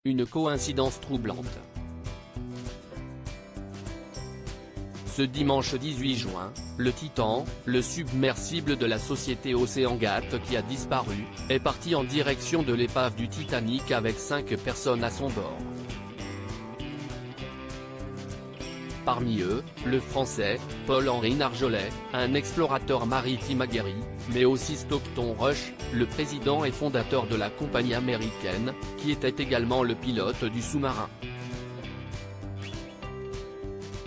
une coïncidence troublante. Ce dimanche 18 juin, le Titan, le submersible de la société OceanGate qui a disparu, est parti en direction de l'épave du Titanic avec 5 personnes à son bord. Parmi eux, le Français, Paul-Henri Narjolet, un explorateur maritime aguerri, mais aussi Stockton Rush, le président et fondateur de la compagnie américaine, qui était également le pilote du sous-marin.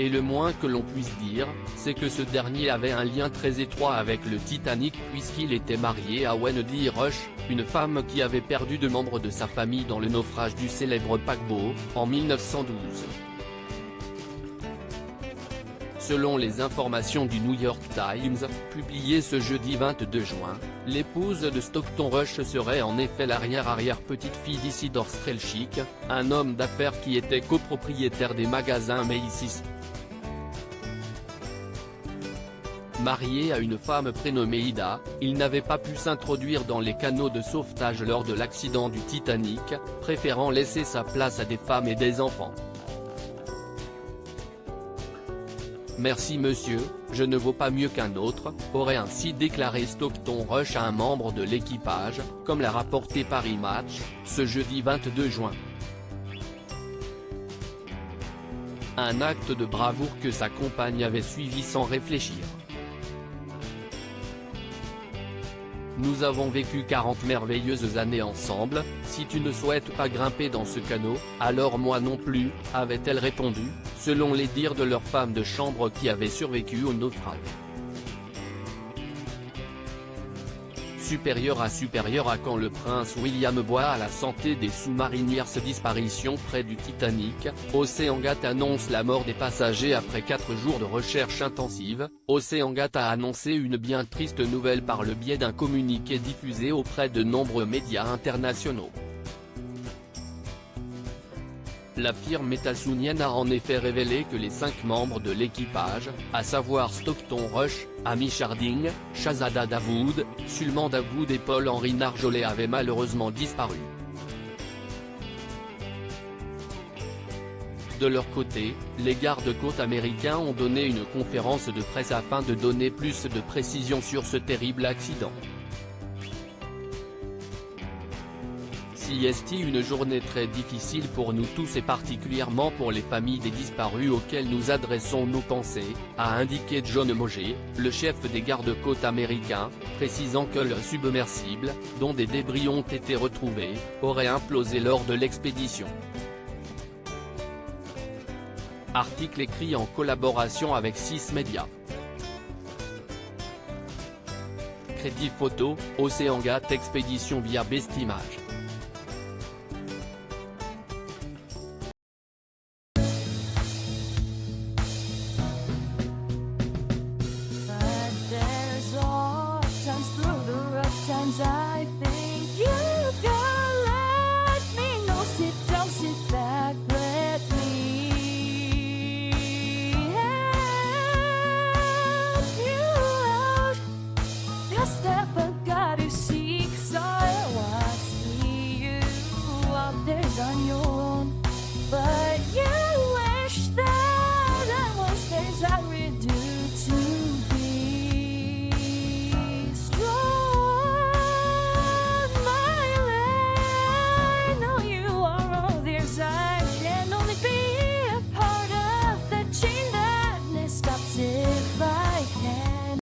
Et le moins que l'on puisse dire, c'est que ce dernier avait un lien très étroit avec le Titanic puisqu'il était marié à Wendy Rush, une femme qui avait perdu 2 membres de sa famille dans le naufrage du célèbre paquebot, en 1912. Selon les informations du New York Times, publiées ce jeudi 22 juin, l'épouse de Stockton Rush serait en effet l'arrière-petite-fille d'Isidore Strelchik, un homme d'affaires qui était copropriétaire des magasins Macy's. Marié à une femme prénommée Ida, il n'avait pas pu s'introduire dans les canaux de sauvetage lors de l'accident du Titanic, préférant laisser sa place à des femmes et des enfants. Merci monsieur, je ne vaux pas mieux qu'un autre, aurait ainsi déclaré Stockton Rush à un membre de l'équipage, comme l'a rapporté Paris Match, ce jeudi 22 juin. Un acte de bravoure que sa compagne avait suivi sans réfléchir. Nous avons vécu 40 merveilleuses années ensemble, si tu ne souhaites pas grimper dans ce canot, alors moi non plus, avait-elle répondu, selon les dires de leur femme de chambre qui avait survécu au naufrage. Supérieur à quand le prince William boit à la santé des sous-marinières. Disparition près du Titanic, OceanGate annonce la mort des passagers après 4 jours de recherche intensive. OceanGate a annoncé une bien triste nouvelle par le biais d'un communiqué diffusé auprès de nombreux médias internationaux. La firme états-unienne a en effet révélé que les 5 membres de l'équipage, à savoir Stockton Rush, Amy Harding, Shahzada Dawood, Sulman Dawood et Paul-Henri Narjolet avaient malheureusement disparu. De leur côté, les gardes-côtes américains ont donné une conférence de presse afin de donner plus de précisions sur ce terrible accident. C'est une journée très difficile pour nous tous et particulièrement pour les familles des disparus auxquelles nous adressons nos pensées, a indiqué John Moget, le chef des gardes-côtes américains, précisant que le submersible, dont des débris ont été retrouvés, aurait implosé lors de l'expédition. Article écrit en collaboration avec 6 médias. Crédit photo, OceanGate Expédition via Bestimage.